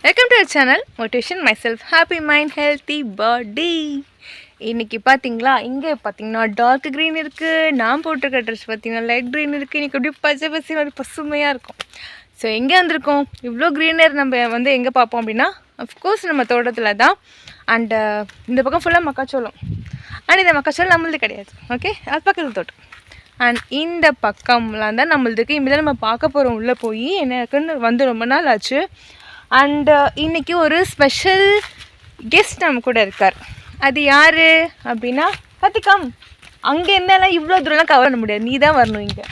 Welcome to our channel motivation myself happy mind healthy body. இன்றைக்கி பார்த்தீங்களா, இங்கே பார்த்தீங்கன்னா டார்க் க்ரீன் இருக்குது, நான் போட்டிருக்க ட்ரெஸ் பார்த்தீங்கன்னா லைட் க்ரீன் இருக்குது. இன்றைக்கி அப்படியே பச்சை பசி மாதிரி பசுமையாக இருக்கும். ஸோ எங்கே வந்திருக்கோம், இவ்வளோ க்ரீனர் நம்ம வந்து எங்கே பார்ப்போம் அப்படின்னா, அஃப்கோர்ஸ் நம்ம தோட்டத்தில் தான். அண்டு இந்த பக்கம் ஃபுல்லாக மக்காச்சோளம். அண்ட் இந்த மக்காச்சோளம் நம்மளது கிடையாது, ஓகே, அது பக்கத்தில் தோட்டம். அண்ட் இந்த பக்கம்லாம் தான் நம்மளுக்கு இனிமேல் நம்ம பார்க்க போகிறோம். உள்ளே போய் எனக்குன்னு வந்து ரொம்ப நாள் ஆச்சு. அண்ட் இன்றைக்கி ஒரு ஸ்பெஷல் கெஸ்ட் நம்ம கூட இருக்கார். அது யார் அப்படின்னா கத்திகம். அங்கே இருந்தாலும் இவ்வளோ தூரம்லாம் கவர் பண்ண முடியாது, நீ தான் வரணும் இங்கே.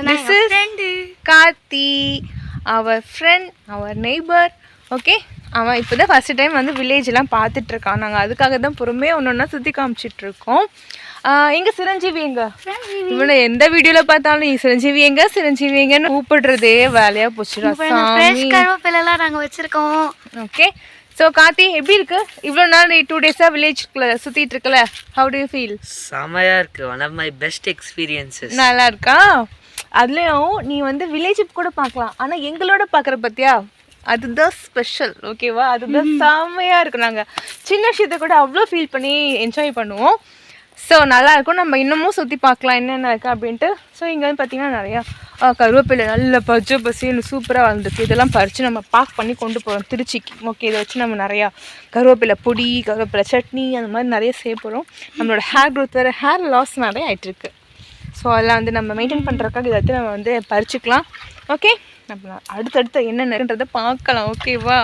This is Karthi, our friend, our neighbour. Okay, அவன் இப்போ தான் ஃபஸ்ட்டு டைம் வந்து வில்லேஜெலாம் பார்த்துட்ருக்கான். நாங்கள் அதுக்காக தான் பொறுமையாக ஒன்று ஒன்றா சுற்றி காமிச்சிட்ருக்கோம். எங்கே சிரஞ்சீவி எங்க? இவனை எந்த வீடியோவில் பார்த்தாலும் சிரஞ்சீவி எங்க சிரஞ்சீவி எங்கன்னு கூப்பிடுறதே வேலையாக போச்சுடா. கருவேப்பிலாம் நாங்கள் வச்சுருக்கோம். ஓகே, ஸோ கார்த்தி எப்படி இருக்கு? இவ்வளோ நாள் நீ 2 டேஸாக வில்லேஜ்குள்ளே சுற்றிட்டு இருக்கல, ஹவு டு யூ ஃபீல்? செமையாக இருக்குது. One of my best experiences. நல்லா இருக்கா? அதுலேயும் நீ வந்து வில்லேஜுக்கு கூட பார்க்கலாம், ஆனால் எங்களோட பார்க்குற பற்றியா, அதுதான் ஸ்பெஷல். ஓகேவா? அதுதான் செம்மையாக இருக்கும். நாங்கள் சின்ன விஷயத்தை கூட அவ்வளோ ஃபீல் பண்ணி என்ஜாய் பண்ணுவோம். ஸோ நல்லாயிருக்கும். நம்ம இன்னமும் சுற்றி பார்க்கலாம் என்னென்ன இருக்குது அப்படின்ட்டு. ஸோ இங்கே வந்து பார்த்திங்கன்னா நிறையா கருவேப்பிலை நல்ல பச்சை பசின்னு சூப்பராக வளர்ந்துருக்கு. இதெல்லாம் பறித்து நம்ம பேக் பண்ணி கொண்டு போகிறோம் திருச்சிக்கு. ஓகே, இதை வச்சு நம்ம நிறையா கருவேப்பிலை பொடி, கருவேப்பிலை சட்னி அந்த மாதிரி நிறைய செய்ய போகிறோம். நம்மளோட ஹேர் க்ரோத் வேறு, ஹேர் லாஸ் நிறைய ஆகிட்டுருக்கு. ஸோ அதெல்லாம் வந்து நம்ம மெயின்டைன் பண்ணுறதுக்காக இதை வந்து நம்ம வந்து பறிச்சுக்கலாம். ஓகே, நம்ம அடுத்தடுத்து என்னென்னன்றதை பார்க்கலாம். ஓகேவா?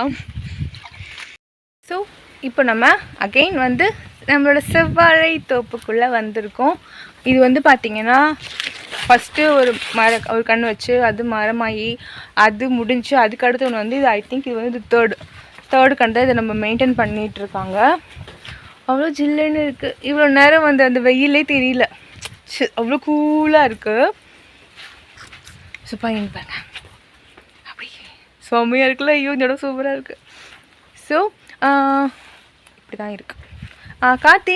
ஸோ இப்போ நம்ம அகெயின் வந்து நம்மளோட செவ்வாழை தோப்புக்குள்ளே வந்திருக்கோம். இது வந்து பார்த்திங்கன்னா ஃபஸ்ட்டு ஒரு கண் வச்சு அது மரமாகி அது முடிஞ்சு அதுக்கடுத்து ஒன்று வந்து இது ஐ திங்க் இது வந்து தேர்டு கண் தான் இதை நம்ம மெயின்டைன் பண்ணிகிட்ருக்காங்க. அவ்வளோ ஜில்லுன்னு இருக்குது. இவ்வளோ நேரம் வந்து அந்த வெயிலே தெரியல, அவ்வளோ கூலாக இருக்குது. சூப்பராக பாருங்க, அப்படி செம்மையாக இருக்குல்ல. ஐயோ, இந்த இடம் சூப்பராக இருக்குது. ஸோ இப்படி தான் இருக்குது. கார்த்தி,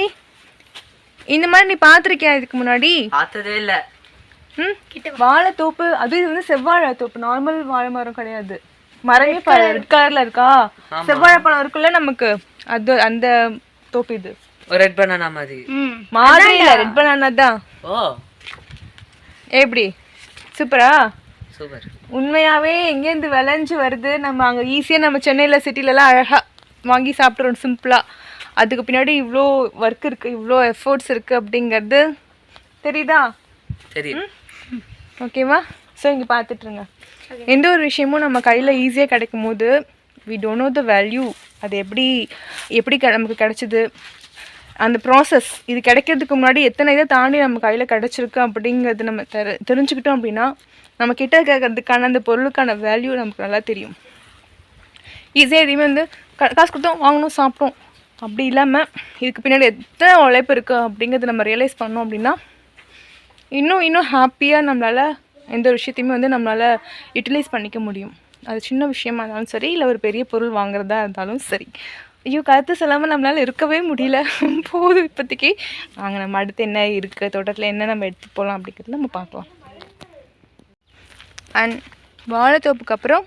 இந்த மாதிரி நீ பார்த்துருக்கியா இதுக்கு முன்னாடி? பார்த்ததே இல்லை. வாழைத்தோப்பு, அது இது வந்து செவ்வாழை தோப்பு, நார்மல் வாழை மரம் கிடையாது. மரமே ரெட் கலர்ல இருக்கா, செவ்வாழை பழம் இருக்குல்ல நமக்கு, அது அந்த தோப்பு. இது ரெட் பனானா மாதிரி இல்ல, ரெட் பனானா தான். ஓ, எப்படி சூப்பரா? சூப்பர். உண்மையாவே எங்கேருந்து விளைஞ்சு வருது, நம்ம அங்கே ஈஸியாக நம்ம சென்னையில் சிட்டிலலாம் அழகாக வாங்கி சாப்பிட்றோம் சிம்பிளாக. அதுக்கு பின்னாடி இவ்வளோ ஒர்க் இருக்குது, இவ்வளோ எஃபோர்ட்ஸ் இருக்குது அப்படிங்கிறது தெரியுதா? தெரியும். ஓகேவா? ஸோ இங்கே பார்த்துட்ருங்க. எந்த ஒரு விஷயமும் நம்ம கையில் ஈஸியாக கிடைக்கும் போது we don't know the value. அது எப்படி நமக்கு கிடச்சிது, அந்த ப்ராசஸ், இது கிடைக்கிறதுக்கு முன்னாடி எத்தனை இதை தாண்டி நம்ம கையில் கிடச்சிருக்கு அப்படிங்கிறது நம்ம தெரிஞ்சுக்கிட்டோம் அப்படின்னா நம்ம கிட்ட இருக்கிறதுக்கான அந்த பொருளுக்கான வேல்யூ நமக்கு நல்லா தெரியும். ஈஸியாக எதையுமே வந்து காசு கொடுத்தோம் வாங்கணும் சாப்பிட்டோம் அப்படி இல்லாமல் இதுக்கு பின்னாடி எத்தனை உழைப்பு இருக்குது அப்படிங்கிறது நம்ம ரியலைஸ் பண்ணோம் அப்படின்னா இன்னும் ஹாப்பியாக நம்மளால் எந்த ஒரு விஷயத்தையுமே வந்து நம்மளால் யூட்டிலைஸ் பண்ணிக்க முடியும். அது சின்ன விஷயமா இருந்தாலும் சரி, இல்லை ஒரு பெரிய பொருள் வாங்குறதா இருந்தாலும் சரி. ஐயோ, கருத்து சொல்லாமல் நம்மளால் இருக்கவே முடியல. போதும் இப்போதைக்கு. வாங்க, நம்ம அடுத்து என்ன இருக்குது தோட்டத்தில், என்ன நம்ம எடுத்து போகலாம் அப்படிங்கிறது நம்ம பார்க்கலாம். அண்ட் வாழைத்தோப்புக்கு அப்புறம்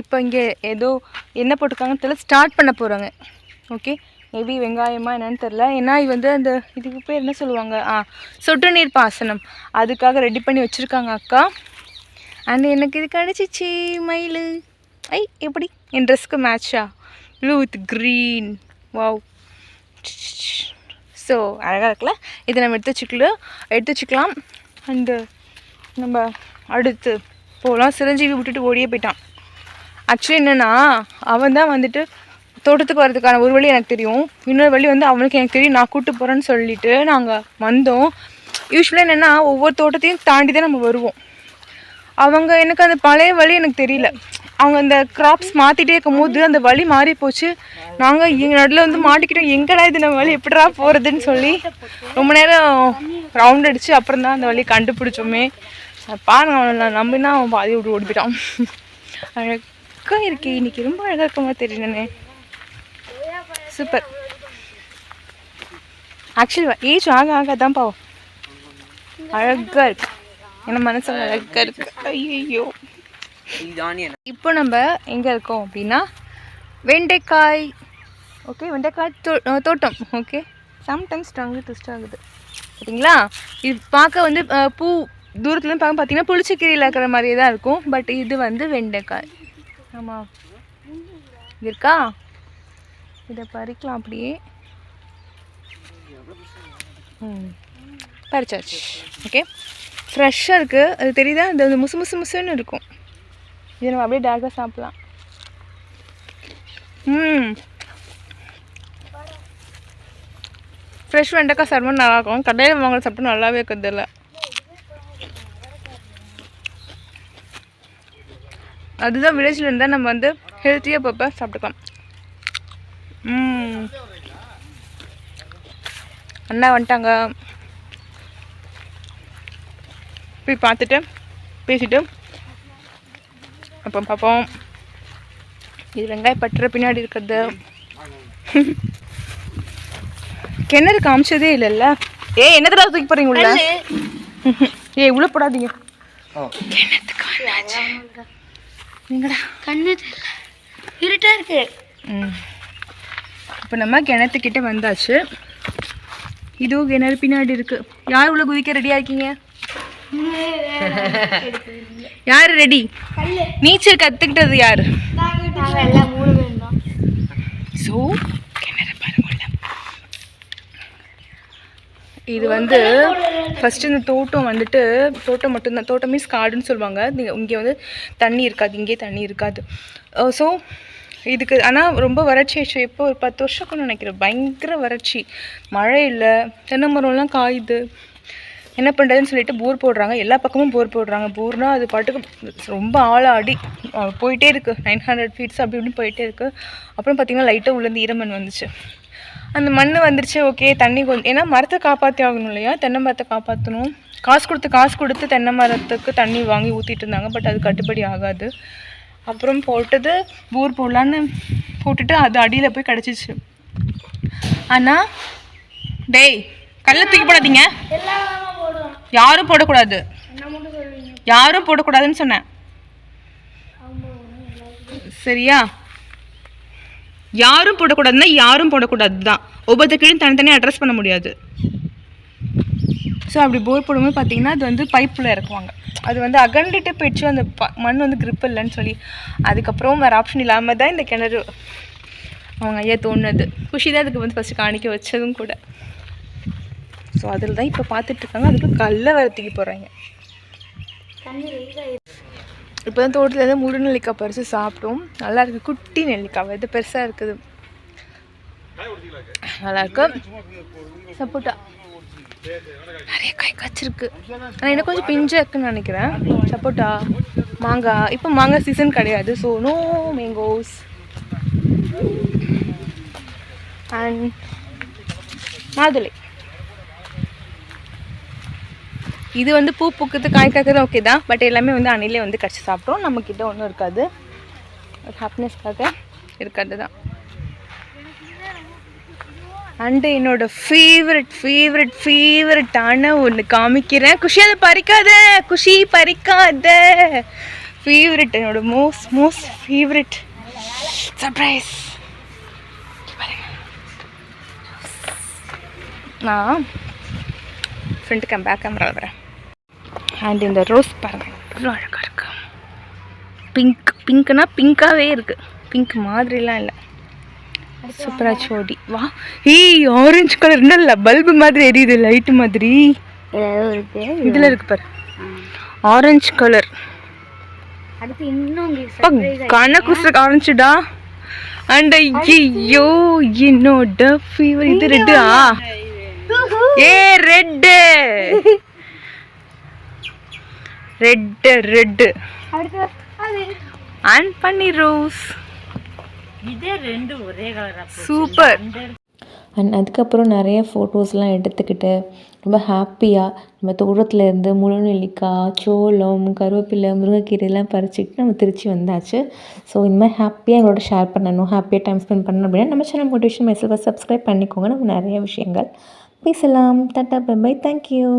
இப்போ இங்கே ஏதோ என்ன போட்டிருக்காங்கன்னு தெரியல, ஸ்டார்ட் பண்ண போகிறாங்க. ஓகே, மேபி வெங்காயமா என்னன்னு தெரில. ஏன்னா இது வந்து அந்த இதுக்கு பேர் என்ன சொல்லுவாங்க, சொட்டு நீர் பாசனம், அதுக்காக ரெடி பண்ணி வச்சுருக்காங்க அக்கா. அண்ட் எனக்கு இது கிடச்சிச்சு மயில். எப்படி என் ட்ரெஸ்க்கு மேட்சா, blue with green. Wow, so அழகாக இருக்குல்ல. இதை நம்ம எடுத்து வச்சுக்கலாம். அண்டு நம்ம அடுத்து போகலாம். சிரஞ்சீவி விட்டுட்டு ஓடியே போயிட்டான். ஆக்சுவலி என்னென்னா, அவன் தான் வந்துட்டு தோட்டத்துக்கு வரதுக்கான ஒரு வழி எனக்கு தெரியும், இன்னொரு வழி வந்து அவனுக்கு எனக்கு தெரியும், நான் கூப்பிட்டு போகிறேன்னு சொல்லிட்டு நாங்கள் வந்தோம். யூஸ்வலாக என்னென்னா ஒவ்வொரு தோட்டத்தையும் தாண்டி தான் நம்ம வருவோம். எனக்கு அந்த பழைய வழி எனக்கு தெரியல. அவங்க அந்த கிராப்ஸ் மாற்றிட்டே இருக்கும் போது அந்த வழி மாறி போச்சு. நாங்கள் எங்கள் நடுவில் வந்து மாட்டிக்கிட்டோம், எங்கடா இது நம்ம வழி எப்படிடா போகிறதுன்னு சொல்லி ரொம்ப நேரம் ரவுண்ட் அடித்து அப்புறம் தான் அந்த வழி கண்டுபிடிச்சோமே. பாருங்க, அவனை நம்பினா அவன் பாதி விட்டு ஓடிப்பிட்டான். அழகாக இருக்கு, இன்னைக்கு ரொம்ப அழகாக இருக்க மாதிரி தெரியலண்ணே. சூப்பர். ஆக்சுவலி ஏஜ் ஆக தான் பாவம் அழகாக இருக்கு. என்ன மனசு அழகாக இருக்கு. ஐயோ, இது ஆனியன். இப்போ நம்ம எங்கே இருக்கோம் அப்படின்னா வெண்டைக்காய். ஓகே, வெண்டைக்காய் தோட்டம். ஓகே, சம்டைம்ஸ் டங்கு ட்விஸ்ட் ஆகுது சரிங்களா. இது பார்க்க வந்து பூ தூரத்துலேருந்து பார்க்க பார்த்தீங்கன்னா புளிச்சக்கீரையில் இருக்கிற மாதிரியே தான் இருக்கும். பட் இது வந்து வெண்டைக்காய். ஆமாம், இது இருக்கா, இதை பறிக்கலாம் அப்படியே. பறிச்சாச்சு. ஓகே, ஃப்ரெஷ்ஷாக இருக்குது. அது தெரியுதா, இந்த முசு முசு முசுன்னு இருக்கும். இதை நம்ம அப்படியே டேரெக்டாக சாப்பிட்லாம். ஃப்ரெஷ் வெண்டைக்காய் சாப்பிட்டா நல்லாயிருக்கும். கடையில் வாங்க சாப்பிட்டா நல்லாவே இருக்கிறது இல்லை. அதுதான் வில்லேஜில் இருந்தால் நம்ம வந்து ஹெல்த்தியாக பார்ப்ப சாப்பிட்டுக்கலாம். அண்ணா வந்துட்டாங்க. போய் பார்த்துட்டு பேசிட்டு அப்புறம் பார்ப்போம். இது வெங்காயம் பட்டுற பின்னாடி இருக்கிறது. கிணறு காமிச்சதே இல்லைல்ல. என்னத்துல தூக்கி போறீங்க உள்ள? உள்ள போடாதீங்க. நீங்கடா கண்ணு இருட்டா இருக்கு. இப்போ நம்ம கிணத்துக்கிட்ட வந்தாச்சு. இதுவும் கிணறு பின்னாடி இருக்கு. யார் உள்ள குதிக்க ரெடியா இருக்கீங்க? யாரு ரெடி? நீச்சல் கத்துக்கிட்டது யாரு? ஸோ கிணறு பாருங்க. இது வந்து ஃபஸ்ட்டு இந்த தோட்டம் வந்துட்டு தோட்டம் மட்டும்தான். தோட்டம் மீன்ஸ் காடுன்னு சொல்லுவாங்க. இங்கே வந்து தண்ணி இருக்காது, இங்கே தண்ணி இருக்காது. ஸோ இதுக்கு ஆனால் ரொம்ப வறட்சி ஆயிடுச்சு. இப்போ ஒரு 10 வருஷம் நினைக்கிறேன். பயங்கர வறட்சி, மழை இல்லை, தென்னை மரம்லாம் காயுது. என்ன பண்ணுறதுன்னு சொல்லிட்டு போர் போடுறாங்க. எல்லா பக்கமும் போர் போடுறாங்க. போர்னால் அது பாட்டுக்கு ரொம்ப ஆழாடி போயிட்டே இருக்குது. 900 ஃபீட்ஸ் அப்படி இப்படின்னு போயிட்டே இருக்குது. அப்புறம் பார்த்திங்கன்னா லைட்டாக உள்ளேருந்து ஈரமண் வந்துச்சு. அந்த மண் வந்துருச்சு. ஓகே, தண்ணி கொஞ்சம், ஏன்னா மரத்தை காப்பாற்றி ஆகணும் இல்லையா, தென்னை மரத்தை காப்பாற்றணும். காசு கொடுத்து தென்னை மரத்துக்கு தண்ணி வாங்கி ஊற்றிட்டு இருந்தாங்க. பட் அது கட்டுப்படி ஆகாது. அப்புறம் போட்டது போர் போடலான்னு போட்டுட்டு அது அடியில் போய் கிடச்சிச்சு. ஆனால் டேய், கல்லை தூக்கி போடாதீங்க. யாரும் போடக்கூடாது, யாரும் போடக்கூடாதுன்னு சொன்னேன் சரியா. யாரும் போடக்கூடாதுன்னா யாரும் போடக்கூடாது தான். ஒவ்வொருத்தரையும் தனித்தனியாக அட்ரஸ் பண்ண முடியாது. ஸோ அப்படி போர் போடும்போது பார்த்தீங்கன்னா அது வந்து பைப்பில் இறக்குவாங்க. அது வந்து அகண்டுட்டு போயிடுச்சு. அந்த மண் வந்து கிரிப் இல்லைன்னு சொல்லி அதுக்கப்புறம் வேறு ஆப்ஷன் இல்லாமல் தான் இந்த கிணறு அவங்க ஐயா தோணுது. குஷி தான் அதுக்கு வந்து ஃபஸ்ட்டு காணிக்க வச்சதும் கூட. ஸோ அதில் தான் இப்போ பார்த்துட்ருக்காங்க. அதுக்கு கல்லை வரத்துக்கு போகிறாங்க. இப்போ தான் தோட்டத்துலேருந்து முழு நெல்லிக்காய் பறித்து சாப்பிட்டோம். நல்லா இருக்குது. குட்டி நெல்லிக்காய், இது பெருசாக இருக்குது, நல்லாயிருக்கு. சப்போட்டா நிறைய காய் காய்ச்சிருக்கு. ஆனால் இன்னும் கொஞ்சம் பிஞ்சாக இருக்குன்னு நினைக்கிறேன். சப்போட்டா, மாங்காய். இப்போ மாங்காய் சீசன் கிடையாது. So no mangoes. அண்ட் மாதுளை. இது வந்து பூ பூக்குது, காய் காய்க்குது, ஓகே தான். பட் எல்லாமே வந்து அணிலே வந்து கடிச்சு சாப்பிட்டோம். நம்மக்கிட்ட ஒன்றும் இருக்காது. ஹாப்பினஸ்க்காக இருக்காது தான். அண்டு என்னோட ஃபேவரட்டான ஒன்று காமிக்கிறேன். குஷி அதை பறிக்காத, குஷி பறிக்காத. ஃபேவரட், என்னோட மோஸ்ட் ஃபேவரட் சர்ப்ரைஸ். நான் ஃப்ரண்ட் பேக் கேமராவில் வரேன். அண்ட் இந்த ரோஸ் பாருங்கள், இவ்வளோ அழகாக இருக்கு. பிங்க்னா பிங்காகவே இருக்குது, பிங்க் மாதிரிலாம் இல்லை. சூப்பராக சோடி. வா, ஆரஞ்சு கலர் இல்லை, பல்பு மாதிரி எரியுது, லைட்டு மாதிரி. இதில் இருக்கு பாரு, ஆரஞ்சு கலர். கணக்கு ஆரஞ்சுடா. அண்ட் ஐயோ, என்னோட ஃபீவர். இது ரெட்டா? ரெட்டு அண்ட் பன்னீர் ரோஸ். சூப்பர். அண்ட் அதுக்கப்புறம் நிறைய ஃபோட்டோஸ்லாம் எடுத்துக்கிட்டு ரொம்ப ஹாப்பியாக நம்ம தோட்டத்தில் இருந்து முழு நெல்லிக்காய், சோளம், கருவேப்பிலை, முருங்கைக்கீரைலாம் பறிச்சுட்டு நம்ம திருச்சி வந்தாச்சு. ஸோ இந்த மாதிரி ஹாப்பியாக எங்களோட ஷேர் பண்ணணும், ஹாப்பியாக டைம் ஸ்பெண்ட் பண்ணணும் அப்படின்னா நம்ம சேனல் மோட்டிவேஷன் மைசெல்ஃபை சப்ஸ்கிரைப் பண்ணிக்கோங்க. நம்ம நிறைய விஷயங்கள் பேசலாம். Tata, bye bye, thank you.